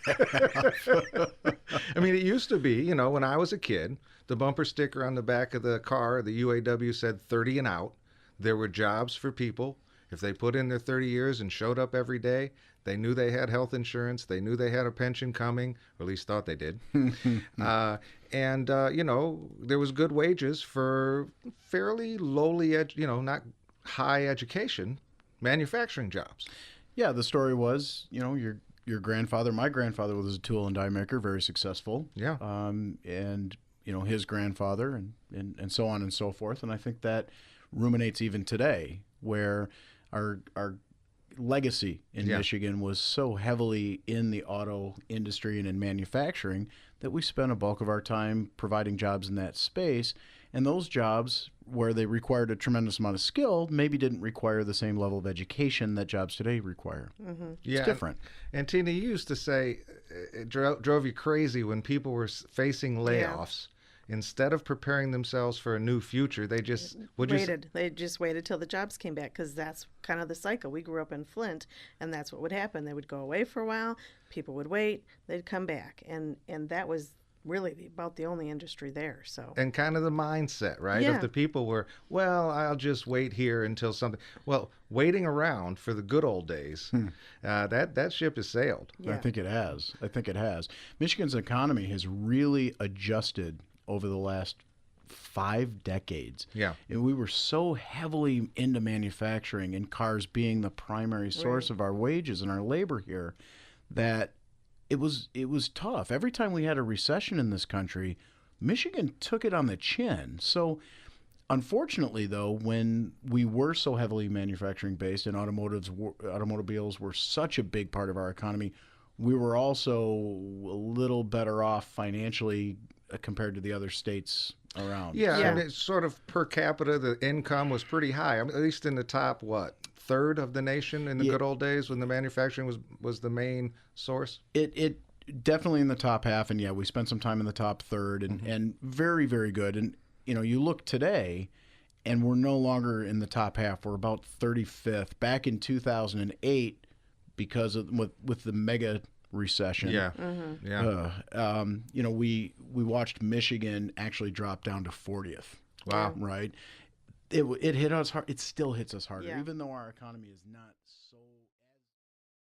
I mean, it used to be, when I was a kid, the bumper sticker on the back of the car, the UAW said 30 and out. There were jobs for people. If they put in their 30 years and showed up every day, they knew they had health insurance. They knew they had a pension coming, or at least thought they did. There was good wages for fairly lowly, not high education manufacturing jobs. Yeah, the story was, your grandfather, my grandfather was a tool and die maker, very successful. Yeah. And his grandfather and so on and so forth. And I think that ruminates even today, where our legacy in Michigan was so heavily in the auto industry and in manufacturing that we spent a bulk of our time providing jobs in that space. And those jobs, where they required a tremendous amount of skill, maybe didn't require the same level of education that jobs today require. Mm-hmm. It's different. And Tina, you used to say it drove you crazy when people were facing layoffs. Instead of preparing themselves for a new future, they just waited. They just waited till the jobs came back, because that's kind of the cycle. We grew up in Flint, and that's what would happen. They would go away for a while, people would wait, they'd come back, and that was really about the only industry there. So, and kind of the mindset, right? Yeah. If the people were, well, I'll just wait here until something. Well, waiting around for the good old days, that ship has sailed. Yeah. I think it has. Michigan's economy has really adjusted over the last 5 decades. Yeah. And we were so heavily into manufacturing and cars being the primary source of our wages and our labor here that it was tough. Every time we had a recession in this country, Michigan took it on the chin. So unfortunately, though, when we were so heavily manufacturing based and automobiles were such a big part of our economy, we were also a little better off financially compared to the other states around. Yeah. And it's sort of per capita, the income was pretty high. I mean, at least in the top, third of the nation in the good old days when the manufacturing was the main source? It definitely in the top half, and we spent some time in the top third, and very, very good. And you look today, and we're no longer in the top half. We're about 35th. Back in 2008, because of with the mega recession. Yeah. Mm-hmm. We watched Michigan actually drop down to 40th. Wow. Right. It hit us hard. It still hits us harder, Yeah. even though our economy is not